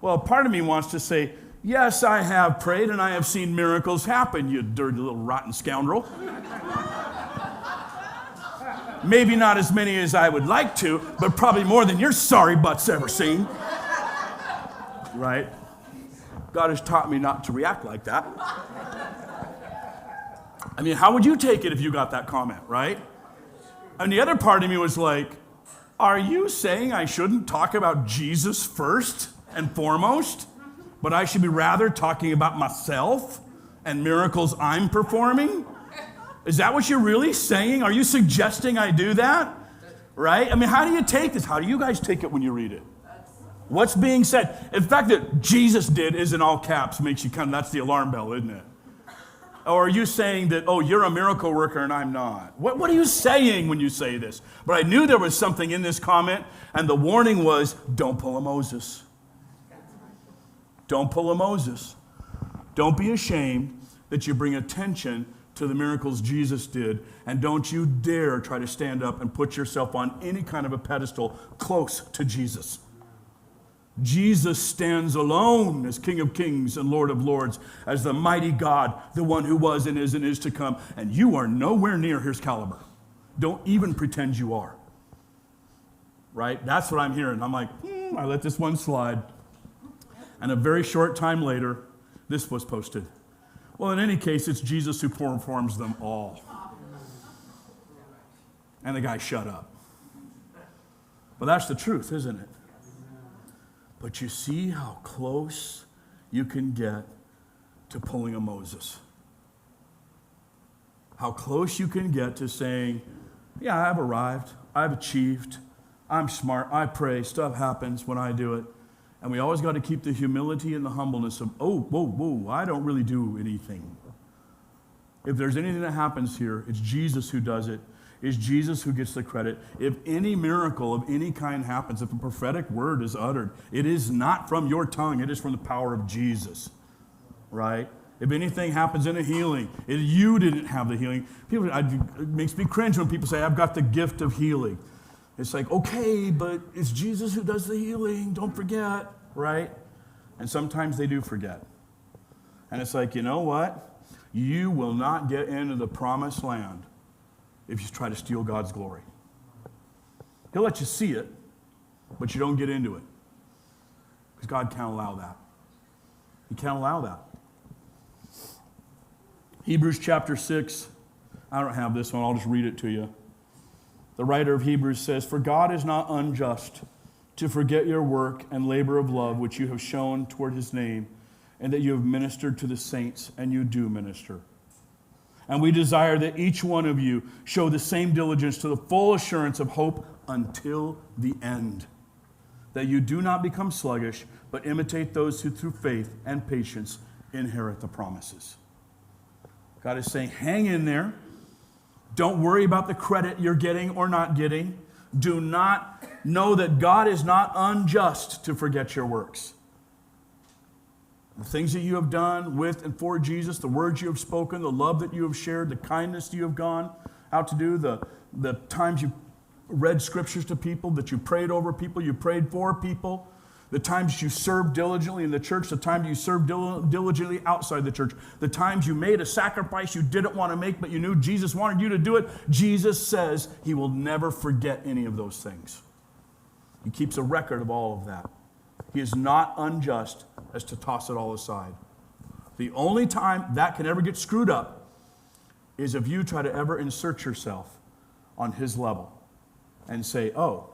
well, part of me wants to say, yes, I have prayed and I have seen miracles happen, you dirty little rotten scoundrel. Maybe not as many as I would like to, but probably more than your sorry butt's ever seen. Right? God has taught me not to react like that. I mean, how would you take it if you got that comment, right? And the other part of me was like, are you saying I shouldn't talk about Jesus first and foremost, but I should be rather talking about myself and miracles I'm performing? Is that what you're really saying? Are you suggesting I do that? Right? I mean, how do you take this? How do you guys take it when you read it? What's being said? In fact, that Jesus did is in all caps makes you kind of, that's the alarm bell, isn't it? Or are you saying that, oh, you're a miracle worker and I'm not? What are you saying when you say this? But I knew there was something in this comment, and the warning was, don't pull a Moses. Don't pull a Moses. Don't be ashamed that you bring attention to the miracles Jesus did, and don't you dare try to stand up and put yourself on any kind of a pedestal close to Jesus. Jesus stands alone as King of Kings and Lord of Lords, as the mighty God, the one who was and is to come. And you are nowhere near his caliber. Don't even pretend you are. Right? That's what I'm hearing. I'm like, I let this one slide. And a very short time later, this was posted. Well, in any case, it's Jesus who performs them all. And the guy shut up. But that's the truth, isn't it? But you see how close you can get to pulling a Moses. How close you can get to saying, yeah, I've arrived, I've achieved, I'm smart, I pray, stuff happens when I do it. And we always got to keep the humility and the humbleness of, oh, whoa, I don't really do anything. If there's anything that happens here, it's Jesus who does it. It's Jesus who gets the credit. If any miracle of any kind happens, if a prophetic word is uttered, it is not from your tongue, it is from the power of Jesus, right? If anything happens in a healing, if you didn't have the healing, it makes me cringe when people say, I've got the gift of healing. It's like, okay, but it's Jesus who does the healing, don't forget, right? And sometimes they do forget. And it's like, you know what? You will not get into the promised land if you try to steal God's glory. He'll let you see it, but you don't get into it. Because God can't allow that. He can't allow that. Hebrews chapter 6. I don't have this one. I'll just read it to you. The writer of Hebrews says, for God is not unjust to forget your work and labor of love which you have shown toward his name, and that you have ministered to the saints, and you do minister. And we desire that each one of you show the same diligence to the full assurance of hope until the end, that you do not become sluggish, but imitate those who through faith and patience inherit the promises. God is saying, hang in there. Don't worry about the credit you're getting or not getting. Do not know that God is not unjust to forget your works. The things that you have done with and for Jesus, the words you have spoken, the love that you have shared, the kindness you have gone out to do, the times you read scriptures to people, that you prayed over people, you prayed for people, the times you served diligently in the church, the times you served diligently outside the church, the times you made a sacrifice you didn't want to make, but you knew Jesus wanted you to do it. Jesus says he will never forget any of those things. He keeps a record of all of that. He is not unjust as to toss it all aside. The only time that can ever get screwed up is if you try to ever insert yourself on his level and say, oh,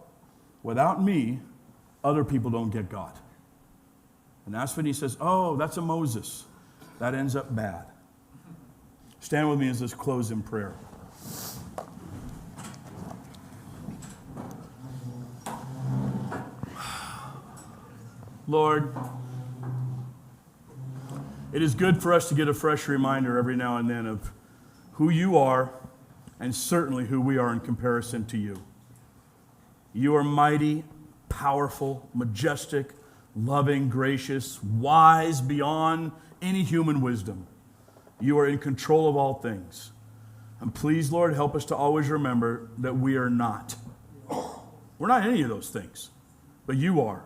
without me, other people don't get God. And that's when he says, oh, that's a Moses. That ends up bad. Stand with me as this close in prayer. Lord, it is good for us to get a fresh reminder every now and then of who you are and certainly who we are in comparison to you. You are mighty, powerful, majestic, loving, gracious, wise beyond any human wisdom. You are in control of all things. And please, Lord, help us to always remember that we are not. We're not any of those things, but you are.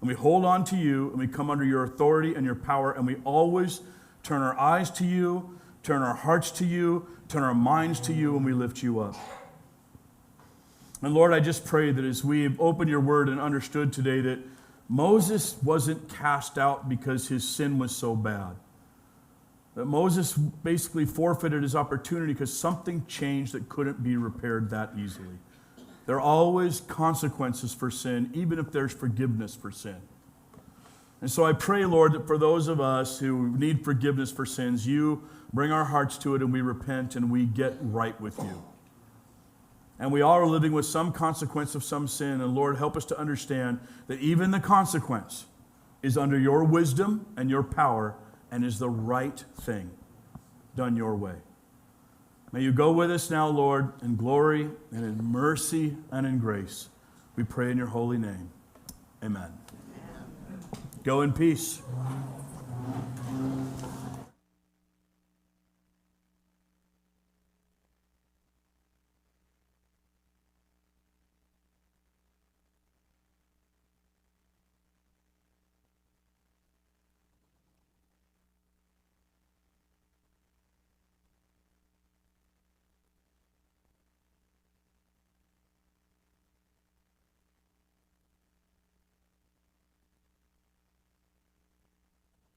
And we hold on to you, and we come under your authority and your power, and we always turn our eyes to you, turn our hearts to you, turn our minds to you, and we lift you up. And Lord, I just pray that as we've opened your word and understood today that Moses wasn't cast out because his sin was so bad. That Moses basically forfeited his opportunity because something changed that couldn't be repaired that easily. There are always consequences for sin, even if there's forgiveness for sin. And so I pray, Lord, that for those of us who need forgiveness for sins, you bring our hearts to it and we repent and we get right with you. And we all are living with some consequence of some sin. And Lord, help us to understand that even the consequence is under your wisdom and your power and is the right thing done your way. May you go with us now, Lord, in glory and in mercy and in grace. We pray in your holy name. Amen. Go in peace.